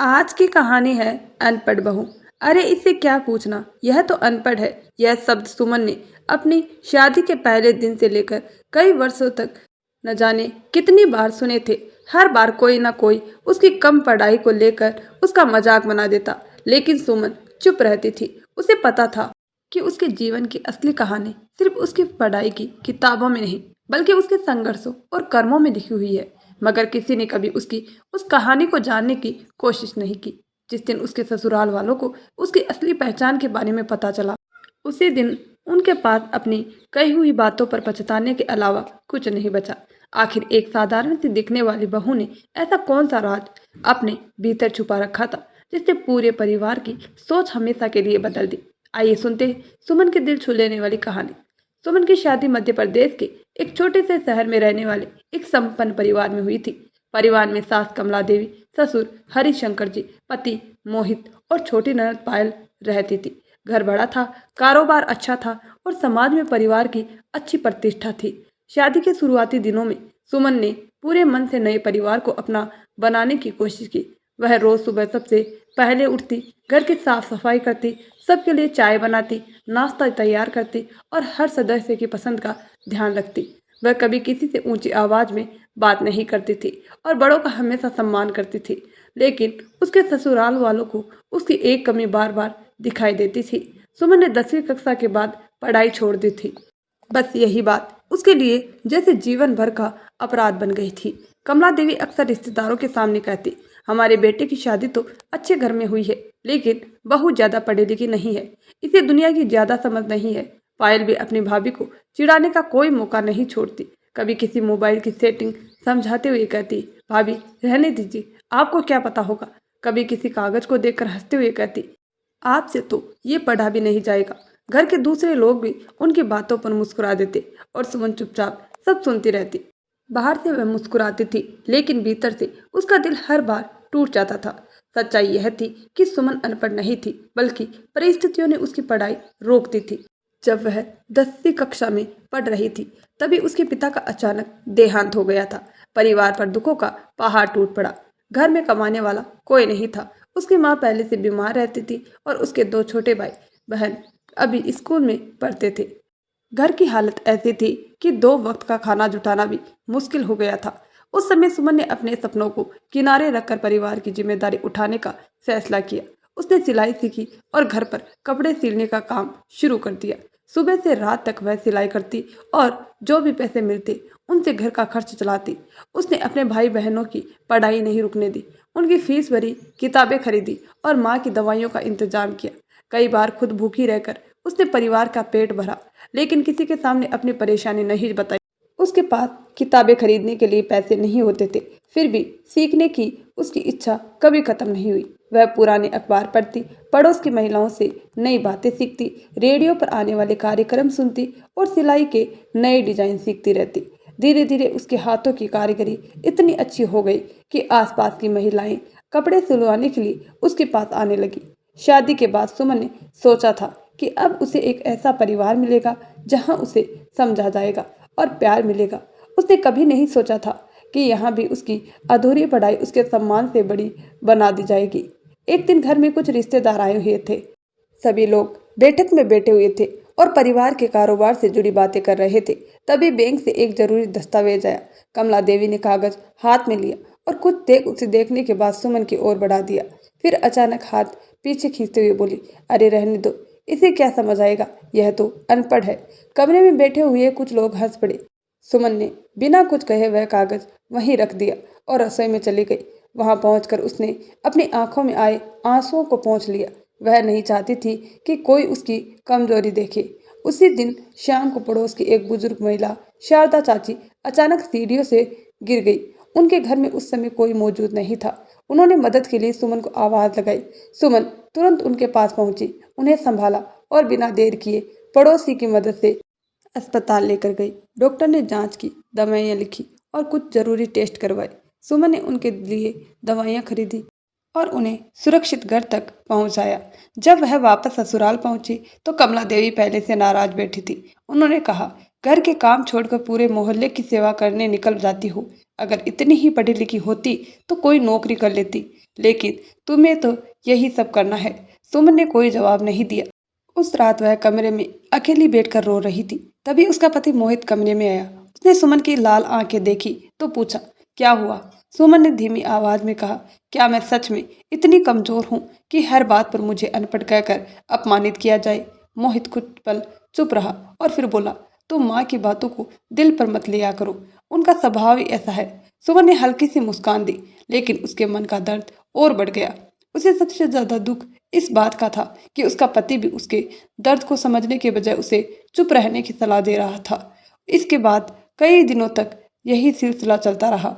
आज की कहानी है अनपढ़ बहू। अरे इससे क्या पूछना, यह तो अनपढ़ है। यह शब्द सुमन ने अपनी शादी के पहले दिन से लेकर कई वर्षों तक न जाने कितनी बार सुने थे। हर बार कोई ना कोई उसकी कम पढ़ाई को लेकर उसका मजाक बना देता, लेकिन सुमन चुप रहती थी। उसे पता था कि उसके जीवन की असली कहानी सिर्फ उसकी पढ़ाई की किताबों में नहीं, बल्कि उसके संघर्षों और कर्मों में लिखी हुई है। मगर किसी ने कभी उसकी उस कहानी को जानने की कोशिश नहीं की। जिस दिन उसके ससुराल वालों को उसकी असली पहचान के बारे में पता चला, उसी दिन उनके पास अपनी कही हुई बातों पर पछताने के अलावा कुछ नहीं बचा। आखिर एक साधारण सी दिखने वाली बहू ने ऐसा कौन सा राज अपने भीतर छुपा रखा था, जिससे पूरे परिवार की सोच हमेशा के लिए बदल दी। आइए सुनते हैं सुमन के दिल छू लेने वाली कहानी। सुमन की शादी मध्य प्रदेश के एक छोटे से शहर में रहने वाले एक संपन्न परिवार में हुई थी। परिवार में सास कमला देवी, ससुर हरिशंकर जी, पति मोहित और छोटी ननद पायल रहती थी। घर बड़ा था, कारोबार अच्छा था और समाज में परिवार की अच्छी प्रतिष्ठा थी। शादी के शुरुआती दिनों में सुमन ने पूरे मन से नए परिवार को अपना बनाने की कोशिश की। वह रोज सुबह सबसे पहले उठती, घर की साफ सफाई करती, सबके लिए चाय बनाती, नाश्ता तैयार करती और हर सदस्य की पसंद का ध्यान रखती। वह कभी किसी से ऊंची आवाज में बात नहीं करती थी और बड़ों का हमेशा सम्मान करती थी। लेकिन उसके ससुराल वालों को उसकी एक कमी बार बार दिखाई देती थी। सुमन ने 10वीं कक्षा के बाद पढ़ाई छोड़ दी थी। बस यही बात उसके लिए जैसे जीवन भर का अपराध बन गई थी। कमला देवी अक्सर रिश्तेदारों के सामने कहती, हमारे बेटे की शादी तो अच्छे घर में हुई है, लेकिन बहू ज्यादा पढ़ी लिखी नहीं है, इसे दुनिया की ज्यादा समझ नहीं है। पायल भी अपनी भाभी को चिढ़ाने का कोई मौका नहीं छोड़ती। कभी किसी मोबाइल की सेटिंग समझाते हुए कहती, भाभी रहने दीजिए, आपको क्या पता होगा। कभी किसी कागज को देखकर हंसते हुए कहती, आपसे तो ये पढ़ा भी नहीं जाएगा। घर के दूसरे लोग भी उनकी बातों पर मुस्कुरा देते और सुमन चुपचाप सब सुनती रहती। बाहर से वह मुस्कुराती थी, लेकिन भीतर से उसका दिल हर बार टूट जाता था। सच्चाई यह थी कि सुमन अनपढ़ नहीं थी, बल्कि परिस्थितियों ने उसकी पढ़ाई रोक दी थी। जब वह 10वीं कक्षा में पढ़ रही थी, तभी उसके पिता का अचानक देहांत हो गया था। परिवार पर दुखों का पहाड़ टूट पड़ा। घर में कमाने वाला कोई नहीं था। उसकी माँ पहले से बीमार रहती थी और उसके 2 छोटे भाई बहन अभी स्कूल में पढ़ते थे। घर की हालत ऐसी थी कि 2 वक्त का खाना जुटाना भी मुश्किल हो गया था। उस समय सुमन ने अपने सपनों को किनारे रखकर परिवार की जिम्मेदारी उठाने का फैसला किया। उसने सिलाई सीखी और घर पर कपड़े सिलने का काम शुरू कर दिया। सुबह से रात तक वह सिलाई करती और जो भी पैसे मिलते उनसे घर का खर्च चलाती। उसने अपने भाई बहनों की पढ़ाई नहीं रुकने दी, उनकी फीस भरी, किताबें खरीदी और माँ की दवाइयों का इंतजाम किया। कई बार खुद भूखी रहकर उसने परिवार का पेट भरा, लेकिन किसी के सामने अपनी परेशानी नहीं बताई। उसके पास किताबें खरीदने के लिए पैसे नहीं होते थे, फिर भी सीखने की उसकी इच्छा कभी खत्म नहीं हुई। वह पुराने अखबार पढ़ती, पड़ोस की महिलाओं से नई बातें सीखती, रेडियो पर आने वाले कार्यक्रम सुनती और सिलाई के नए डिजाइन सीखती रहती। धीरे धीरे उसके हाथों की कारीगरी इतनी अच्छी हो गई कि आसपास की महिलाएं कपड़े सिलवाने के लिए उसके पास आने लगी। शादी के बाद सुमन ने सोचा था कि अब उसे एक ऐसा परिवार मिलेगा जहां उसे समझा जाएगा और प्यार मिलेगा। उसने कभी नहीं सोचा था कि यहाँ भी उसकी अधूरी पढ़ाई उसके सम्मान से बड़ी बना दी जाएगी। एक दिन घर में कुछ रिश्तेदार आए हुए थे। सभी लोग बैठक में बैठे हुए थे और परिवार के कारोबार से जुड़ी बातें कर रहे थे। तभी बैंक से एक जरूरी दस्तावेज आया। कमला देवी ने कागज हाथ में लिया और कुछ देर उसे देखने के बाद सुमन की ओर बढ़ा दिया। फिर अचानक हाथ पीछे खींचते हुए बोली, अरे रहने दो, इसे क्या समझ आएगा, यह तो अनपढ़ है। कमरे में बैठे हुए कुछ लोग हंस पड़े। सुमन ने बिना कुछ कहे वह कागज वहीं रख दिया और रसोई में चली गई। वहां पहुंचकर उसने अपनी आंखों में आए आंसुओं को पोंछ लिया। वह नहीं चाहती थी कि कोई उसकी कमजोरी देखे। उसी दिन शाम को पड़ोस की एक बुजुर्ग महिला शारदा चाची अचानक सीढ़ियों से गिर गई। उनके घर में उस समय कोई मौजूद नहीं था। उन्होंने मदद के लिए सुमन को आवाज लगाई। सुमन तुरंत उनके पास पहुंची, उन्हें संभाला और बिना देर किए पड़ोसी की मदद से अस्पताल लेकर गई। डॉक्टर ने जांच की, दवाइयां लिखी और कुछ जरूरी टेस्ट करवाए। सुमन ने उनके लिए दवाइयां खरीदी और उन्हें सुरक्षित घर तक पहुंचाया। जब वह वापस ससुराल पहुंची तो कमला देवी पहले से नाराज बैठी थी। उन्होंने कहा, घर के काम छोड़कर पूरे मोहल्ले की सेवा करने निकल जाती हो, अगर इतनी ही पढ़ी लिखी होती तो कोई नौकरी कर लेती, लेकिन तुम्हें तो यही सब करना है। सुमन ने कोई जवाब नहीं दिया। उस रात वह कमरे में अकेली बैठकर रो रही थी। तभी उसका पति मोहित कमरे में आया। उसने सुमन की लाल आंखें देखी तो पूछा, क्या हुआ? सुमन ने धीमी आवाज में कहा, क्या मैं सच में इतनी कमजोर हूँ कि हर बात पर मुझे अनपढ़ कहकर अपमानित किया जाए? मोहित कुछ पल चुप रहा और फिर बोला, तुम माँ की बातों को दिल पर मत लिया करो, उनका स्वभाव ही ऐसा है। सुमन ने हल्की सी मुस्कान दी, लेकिन उसके मन का दर्द और बढ़ गया। उसे सबसे ज्यादा दुख इस बात का था कि उसका पति भी उसके दर्द को समझने के बजाय उसे चुप रहने की सलाह दे रहा था। इसके बाद कई दिनों तक यही सिलसिला चलता रहा।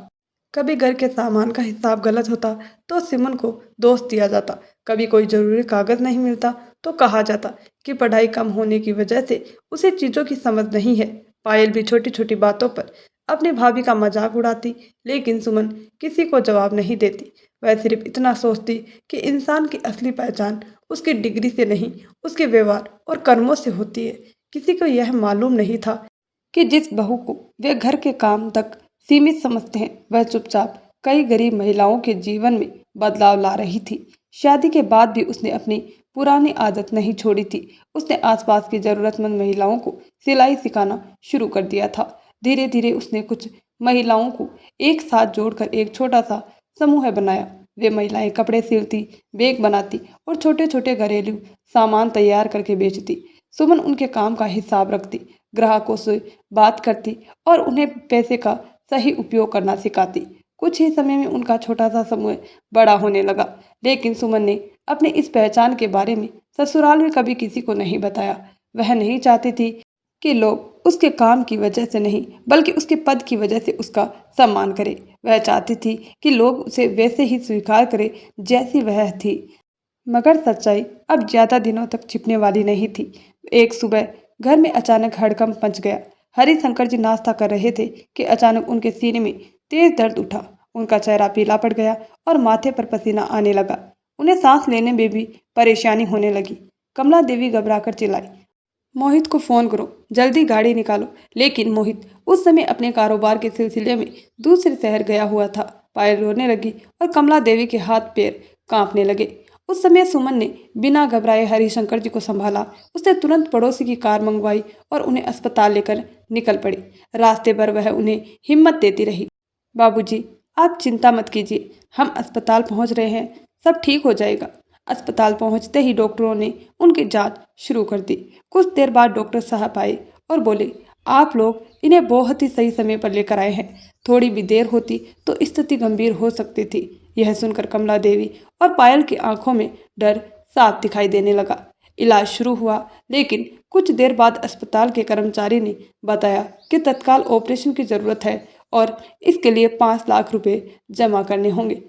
कभी घर के सामान का हिसाब गलत होता तो सिमन को दोष दिया जाता, कभी कोई जरूरी कागज नहीं मिलता तो कहा जाता कि पढ़ाई कम होने की वजह से उसे चीजों की समझ नहीं है। पायल भी छोटी छोटी बातों पर अपनी भाभी का मजाक उड़ाती, लेकिन सुमन किसी को जवाब नहीं देती। वह सिर्फ इतना सोचती कि इंसान की असली पहचान उसकी डिग्री से नहीं, उसके व्यवहार और कर्मों से होती है। किसी को यह मालूम नहीं था कि जिस बहू को वे घर के काम तक सीमित समझते हैं, वह चुपचाप कई गरीब महिलाओं के जीवन में बदलाव ला रही थी। शादी के बाद भी उसने अपनी पुरानी आदत नहीं छोड़ी थी। उसने आसपास की जरूरतमंद महिलाओं को सिलाई सिखाना शुरू कर दिया था। धीरे धीरे उसने कुछ महिलाओं को एक साथ जोड़कर एक छोटा सा समूह बनाया। वे महिलाएं कपड़े सिलती, बैग बनाती और छोटे छोटे घरेलू सामान तैयार करके बेचती। सुमन उनके काम का हिसाब रखती, ग्राहकों से बात करती और उन्हें पैसे का सही उपयोग करना सिखाती। कुछ ही समय में उनका छोटा सा समूह बड़ा होने लगा, लेकिन सुमन ने अपनी इस पहचान के बारे में ससुराल में कभी किसी को नहीं बताया। वह नहीं चाहती थी कि लोग उसके काम की वजह से नहीं, बल्कि उसके पद की वजह से उसका सम्मान करें। वह चाहती थी कि लोग उसे वैसे ही स्वीकार करें जैसी वह थी। मगर सच्चाई अब ज्यादा दिनों तक छिपने वाली नहीं थी। एक सुबह घर में अचानक हड़कंप मच गया। हरिशंकर जी नाश्ता कर रहे थे कि अचानक उनके सीने में तेज दर्द उठा। उनका चेहरा पीला पड़ गया और माथे पर पसीना आने लगा। उन्हें सांस लेने में भी परेशानी होने लगी। कमला देवी घबराकर चिल्लाई, मोहित को फोन करो, जल्दी गाड़ी निकालो। लेकिन मोहित उस समय अपने कारोबार के सिलसिले में दूसरे शहर गया हुआ था। पायल रोने लगी और कमला देवी के हाथ पैर कांपने लगे। उस समय सुमन ने बिना घबराए हरिशंकर जी को संभाला। उसने तुरंत पड़ोसी की कार मंगवाई और उन्हें अस्पताल लेकर निकल पड़ी। रास्ते भर वह उन्हें हिम्मत देती रही, बाबूजी, आप चिंता मत कीजिए, हम अस्पताल पहुंच रहे हैं, सब ठीक हो जाएगा। अस्पताल पहुंचते ही डॉक्टरों ने उनकी जांच शुरू कर दी। कुछ देर बाद डॉक्टर साहब आए और बोले, आप लोग इन्हें बहुत ही सही समय पर लेकर आए हैं। थोड़ी भी देर होती तो स्थिति गंभीर हो सकती थी। यह सुनकर कमला देवी और पायल की आंखों में डर साफ दिखाई देने लगा। इलाज शुरू हुआ, लेकिन कुछ देर बाद अस्पताल के कर्मचारी ने बताया कि तत्काल ऑपरेशन की जरूरत है और इसके लिए 5 लाख रुपए जमा करने होंगे।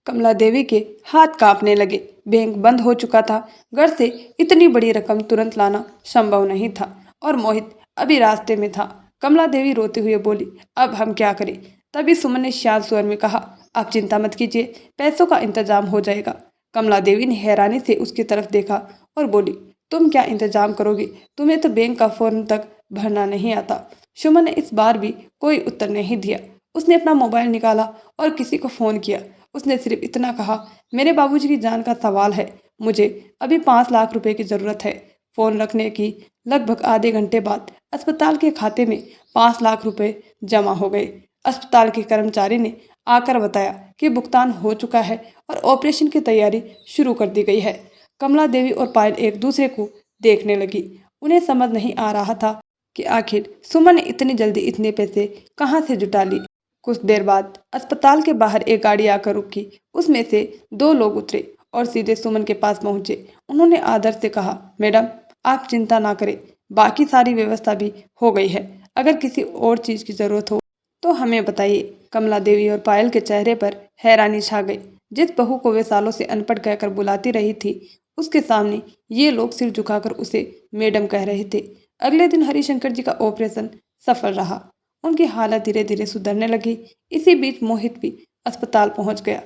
कमला देवी के हाथ कांपने लगे। बैंक बंद हो चुका था। घर से इतनी बड़ी रकम तुरंत लाना संभव नहीं था और मोहित अभी रास्ते में था। कमला देवी रोते हुए बोली, अब हम क्या करें? तभी सुमन ने शांत स्वर में कहा, आप चिंता मत कीजिए, पैसों का इंतजाम हो जाएगा। कमला देवी ने हैरानी से उसकी तरफ देखा और बोली, तुम क्या इंतजाम करोगी? तुम्हें तो बैंक का फॉर्म तक भरना नहीं आता। सुमन ने इस बार भी कोई उत्तर नहीं दिया। उसने अपना मोबाइल निकाला और किसी को फोन किया। उसने सिर्फ इतना कहा, मेरे बाबूजी की जान का सवाल है, मुझे अभी 5 लाख रुपए की जरूरत है। फोन रखने की लगभग आधे घंटे बाद अस्पताल के खाते में 5 लाख रुपए जमा हो गए। अस्पताल के कर्मचारी ने आकर बताया कि भुगतान हो चुका है और ऑपरेशन की तैयारी शुरू कर दी गई है। कमला देवी और पायल एक दूसरे को देखने लगी। उन्हें समझ नहीं आ रहा था कि आखिर सुमन ने इतनी जल्दी इतने पैसे कहाँ से जुटा लिए। कुछ देर बाद अस्पताल के बाहर एक गाड़ी आकर रुकी। उसमें से 2 लोग उतरे और सीधे सुमन के पास पहुंचे। उन्होंने आदर से कहा, मैडम, आप चिंता ना करें, बाकी सारी व्यवस्था भी हो गई है। अगर किसी और चीज की जरूरत हो तो हमें बताइए। कमला देवी और पायल के चेहरे पर हैरानी छा गई। जिस बहू को वे सालों से अनपढ़ कहकर बुलाती रही थी, उसके सामने ये लोग सिर झुकाकर उसे मैडम कह रहे थे। अगले दिन हरिशंकर जी का ऑपरेशन सफल रहा। उनकी हालत धीरे धीरे सुधरने लगी। इसी बीच मोहित भी अस्पताल पहुंच गया।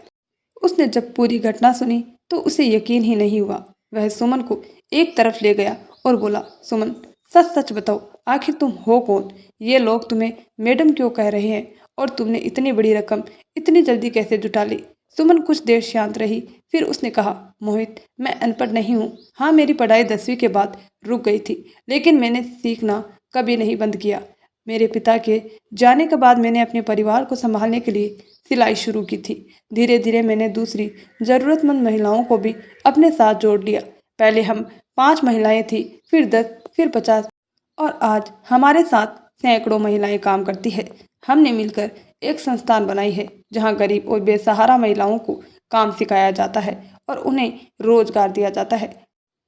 उसने जब पूरी घटना सुनी तो उसे यकीन ही नहीं हुआ। वह सुमन को एक तरफ ले गया और बोला, सुमन, सच सच बताओ, आखिर तुम हो कौन? ये लोग तुम्हें मैडम क्यों कह रहे हैं और तुमने इतनी बड़ी रकम इतनी जल्दी कैसे जुटा ली? सुमन कुछ देर शांत रही, फिर उसने कहा, मोहित, मैं अनपढ़ नहीं हूँ। हाँ, मेरी पढ़ाई 10वीं के बाद रुक गई थी, लेकिन मैंने सीखना कभी नहीं बंद किया। मेरे पिता के जाने के बाद मैंने अपने परिवार को संभालने के लिए सिलाई शुरू की थी। धीरे धीरे मैंने दूसरी ज़रूरतमंद महिलाओं को भी अपने साथ जोड़ लिया। पहले हम 5 महिलाएं थी, फिर 10, फिर 50 और आज हमारे साथ सैकड़ों महिलाएं काम करती है। हमने मिलकर एक संस्थान बनाई है जहां गरीब और बेसहारा महिलाओं को काम सिखाया जाता है और उन्हें रोजगार दिया जाता है।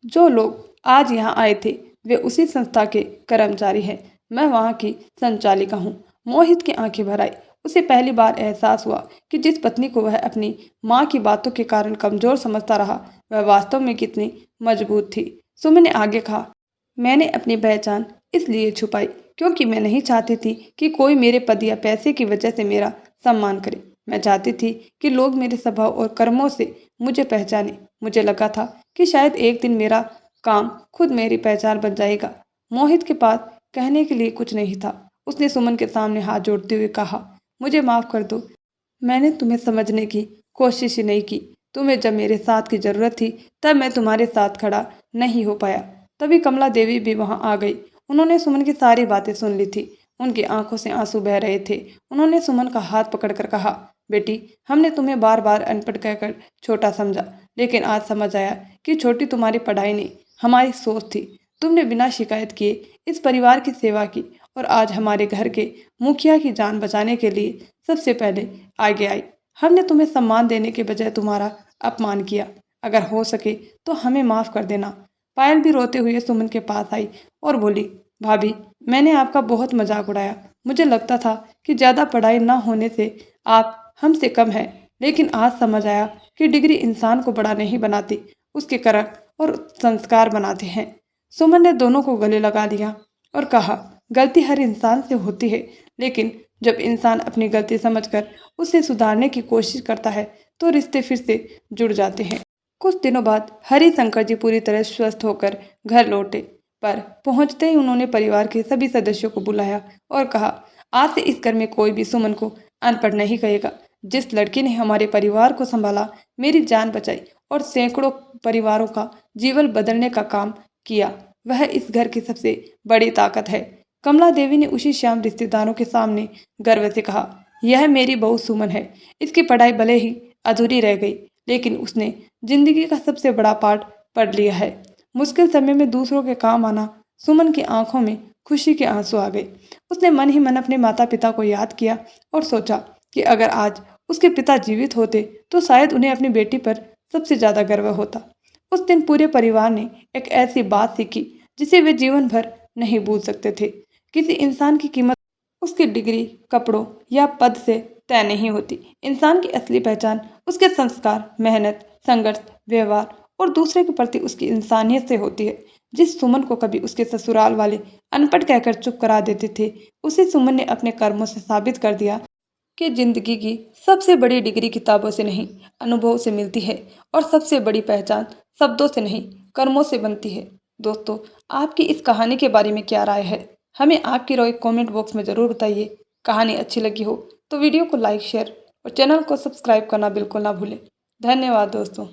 जो लोग आज यहाँ आए थे वे उसी संस्था के कर्मचारी हैं। मैं वहाँ की संचालिका हूँ। मोहित की आंखें भर आई। उसे पहली बार एहसास हुआ कि जिस पत्नी को वह अपनी माँ की बातों के कारण कमजोर समझता रहा, वह वास्तव में कितनी मजबूत थी। सुमन ने आगे कहा, मैंने अपनी पहचान इसलिए छुपाई क्योंकि मैं नहीं चाहती थी कि कोई मेरे पद या पैसे की वजह से मेरा सम्मान करे। मैं चाहती थी कि लोग मेरे स्वभाव और कर्मों से मुझे पहचाने। मुझे लगा था कि शायद एक दिन मेरा काम खुद मेरी पहचान बन जाएगा। मोहित के पास कहने के लिए कुछ नहीं था। उसने सुमन के सामने हाथ जोड़ते हुए कहा, मुझे माफ कर दो। मैंने तुम्हें समझने की कोशिश ही नहीं की। तुम्हें जब मेरे साथ की जरूरत थी तब मैं तुम्हारे साथ खड़ा नहीं हो पाया। तभी कमला देवी भी वहां आ गई। उन्होंने सुमन की सारी बातें सुन ली थी। उनकी आंखों से आंसू बह रहे थे। उन्होंने सुमन का हाथ पकड़कर कहा, बेटी, हमने तुम्हें बार बार अनपढ़ कहकर छोटा समझा, लेकिन आज समझ आया कि छोटी तुम्हारी पढ़ाई नहीं, हमारी सोच थी। तुमने बिना शिकायत किए इस परिवार की सेवा की और आज हमारे घर के मुखिया की जान बचाने के लिए सबसे पहले आगे आई। हमने तुम्हें सम्मान देने के बजाय तुम्हारा अपमान किया। अगर हो सके तो हमें माफ कर देना। पायल भी रोते हुए सुमन के पास आई और बोली, भाभी, मैंने आपका बहुत मजाक उड़ाया। मुझे लगता था कि ज़्यादा पढ़ाई न होने से आप हमसे कम हैं, लेकिन आज समझ आया कि डिग्री इंसान को बड़ा नहीं बनाती, उसके कर्म और संस्कार बनाते हैं। सुमन ने दोनों को गले लगा लिया और कहा, गलती हर इंसान से होती है, लेकिन जब इंसान अपनी गलती समझकर उसे सुधारने की कोशिश करता है तो रिश्ते फिर से जुड़ जाते हैं। कुछ दिनों बाद हरिशंकर जी पूरी तरह स्वस्थ होकर घर लौटे, पर पहुंचते ही उन्होंने परिवार के सभी सदस्यों को बुलाया और कहा, आज से इस घर में कोई भी सुमन को अनपढ़ नहीं कहेगा। जिस लड़की ने हमारे परिवार को संभाला, मेरी जान बचाई और सैकड़ों परिवारों का जीवन बदलने का काम किया, वह इस घर की सबसे बड़ी ताकत है। कमला देवी ने उसी शाम रिश्तेदारों के सामने गर्व से कहा, यह मेरी बहू सुमन है। इसकी पढ़ाई भले ही अधूरी रह गई, लेकिन उसने जिंदगी का सबसे बड़ा पाठ पढ़ लिया है। मुश्किल समय में दूसरों के काम आना। सुमन की आंखों में खुशी के आंसू आ गए। उसने मन ही मन अपने माता पिता को याद किया और सोचा कि अगर आज उसके पिता जीवित होते तो शायद उन्हें अपनी बेटी पर सबसे ज्यादा गर्व होता। उस दिन पूरे परिवार ने एक ऐसी बात सीखी जिसे वे जीवन भर नहीं भूल सकते थे। किसी इंसान की कीमत उसकी डिग्री, कपड़ों या पद से तय नहीं होती। इंसान की असली पहचान उसके संस्कार, मेहनत, संघर्ष, व्यवहार और दूसरे के प्रति उसकी इंसानियत से होती है। जिस सुमन को कभी उसके ससुराल वाले अनपढ़ कहकर चुप करा देते थे, उसी सुमन ने अपने कर्मों से साबित कर दिया कि जिंदगी की सबसे बड़ी डिग्री किताबों से नहीं, अनुभव से मिलती है और सबसे बड़ी पहचान शब्दों से नहीं, कर्मों से बनती है। दोस्तों, आपकी इस कहानी के बारे में क्या राय है? हमें आपकी राय कमेंट बॉक्स में ज़रूर बताइए। कहानी अच्छी लगी हो तो वीडियो को लाइक, शेयर और चैनल को सब्सक्राइब करना बिल्कुल ना भूलें। धन्यवाद दोस्तों।